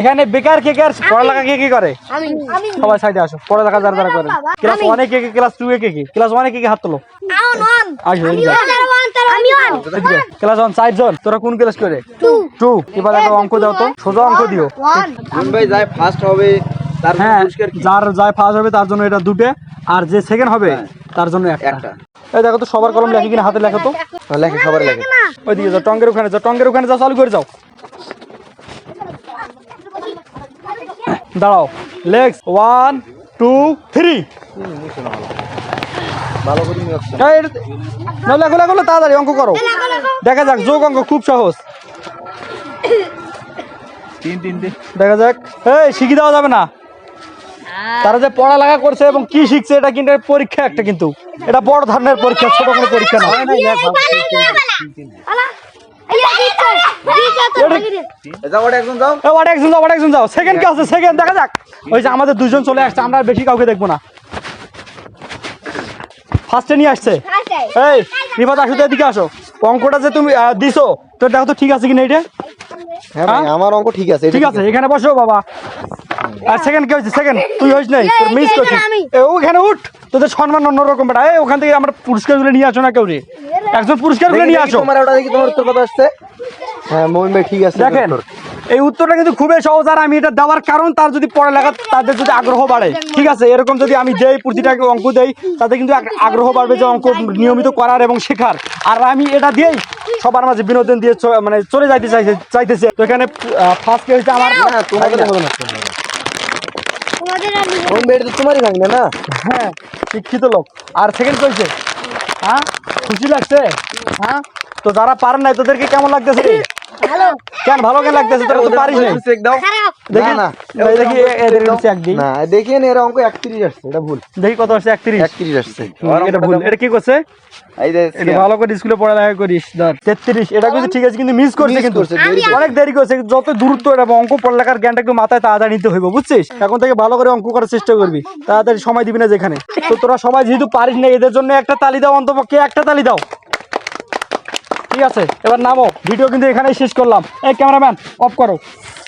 এখানে বেকার কে কে আর পড়ালেখা কে কি করে? সবাই সাইডে আসো। পড়ালেখা যারা যারা করে ক্লাস 1 এ কে কে, ক্লাস 2 এ কে কে, ক্লাস 1 এ কে কে হাত তোলো। আসো ক্লাস 1 সাইড জন। তোরা কোন ক্লাস করে? 2। এবার একটা অঙ্ক দাও তো, সোজা অঙ্ক দিও। ভাই যাই ফার্স্ট হবে তার হ্যাঁ, পুরস্কার কি? যার যায় ফার্স্ট হবে তার জন্য এটা 2টে, আর যে সেকেন্ড হবে তার জন্য একটা। এই দেখো তো সবার কলম লেখে কিনা, হাতে লেখো তো। লেখে সবার লেখে। ওইদিকে যাও, টঙ্গের ওখানে যাও, টঙ্গের ওখানে যাও, চালু করে যাও। দাঁড়াও, লেগস 1 2 3। ভালো করে নিয়ে আসছে। লেখো লেখো তাড়াতাড়ি অঙ্ক করো। দেখা যাক, যোগ অঙ্ক খুব সহজ। 3 দেখা যাক। এই শিখি দেওয়া যাবে না। তারা যে পড়ালেখা করছে এবং কি শিখছে এটা কিন্তু পরীক্ষা একটা, কিন্তু এটা বড় ধরনের পরীক্ষা, ছোট কোনো পরীক্ষা না। একজন যাও, সেকেন্ড কে আছে? সেকেন্ড দেখা যাক। ওই যে আমাদের দুজন চলে আসছে, আমরা আর বেশি কাউকে দেখবো না। ফার্স্টে নিয়ে আসছে। এই রিফাত, আসো তো, এদিকে আসো। অঙ্কটা যে তুমি দিছো তো দেখো তো ঠিক আছে কিনা এটা। হ্যাঁ ভাই, আমার অঙ্ক ঠিক আছে। ঠিক আছে, এখানে বসো বাবা। আর সেকেন্ড কে হয়েছে? সেকেন্ড তুই হইস নাই, তোর মিস করছিস। ওখানে উঠ, তোদের সম্মান অন্যরকম বেটা। এই ওখান থেকে আমরা পুরস্কারগুলো নিয়ে আসো না কেউ রে, একজন পুরস্কারগুলো নিয়ে আসো। তোমার ওটা দেখি, তোমার উত্তর কত আসছে? হ্যাঁ মমিন ভাই ঠিক আছে। দেখেন এই উত্তরটা কিন্তু খুবই সহজ, আর আমি এটা দেওয়ার কারণ তার যদি পড়ালেখা, তাদের যদি আগ্রহ বাড়ে। ঠিক আছে, এরকম যদি আমি দেই, প্রতিটাকে অঙ্ক দেই, তাদের কিন্তু আগ্রহ বাড়বে যে অঙ্ক নিয়মিত করার এবং শেখার। আর আমি এটা দিয়েই সবার মাঝে বিনোদন দিয়ে মানে চলে যাইতে চাইতেছে। তো এখানে ফার্স্ট হয়েছে আমার। তোমাকে তো মনে হচ্ছে মমিন ভাই, এটা তো তোমারই ভাঙবে না? হ্যাঁ, শিক্ষিত লোক। আর সেকেন্ড হয়েছে। হ্যাঁ, খুশি লাগছে? হ্যাঁ, তো যারা পারেন নাই তোদেরকে কেমন লাগতেছে? কেন ভালো কেন লাগতেছে? তোরা তো পারিস নাই। চেক দাও। দেখি না, দেখি এদের চেক দিই। না দেখেন, এর অঙ্ক 31 আসছে, এটা ভুল। দেখি কত আসছে? 31 আসছে। এটা ভুল। এটা কি করছে? এই যে এটা ভালো করে স্কুলে পড়ালেখা করিস। ধর 33, এটা কিন্তু ঠিক আছে, কিন্তু মিস করছে, কিন্তু অনেক দেরি করছে। যত দূরত্ব এটা অঙ্ক পড়ালেখার জ্ঞানটা একটু মাথায় তাড়াতাড়ি নিতে হইব, বুঝছিস? এখন থেকে ভালো করে অঙ্ক করার চেষ্টা করবি, তাড়াতাড়ি সময় দিবি না যেখানে। তো তোরা সবাই যেহেতু পারিস না, এদের জন্য একটা তালি দাও, অন্তপক্ষে একটা তালি দাও। ঠিক আছে, এবার নামো। ভিডিও কিন্তু এখানেই শেষ করলাম। এই ক্যামেরাম্যান অফ করো।